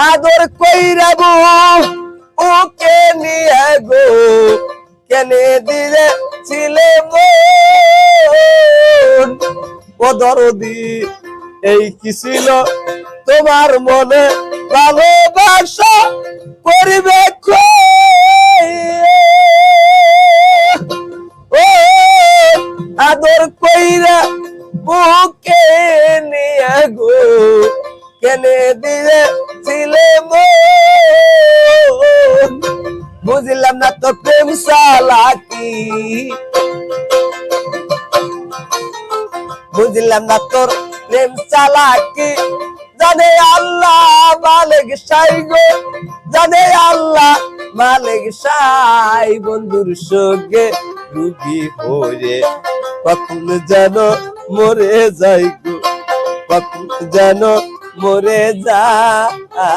আদর কইরা বু ওকে নিয়ে গো কেনে দিলে ছিলে মন ও দরদি এই কি ছিল তোমার মনে ভালোবাসা করিবে ও আদর কইরা বুকে নিয়ে গো কেনে দিলে ছিলে মন বুঝলাম না তো প্রেম চালাকি বুঝলাম না তোর প্রেম চালাকি জানে আল্লাহ মালিক সাই গো জানে আল্লাহ মালিক সাই বন্ধুর সঙ্গে রুগী হয়ে কখন যেন মরে যাই গো কখন যেন মরে যাই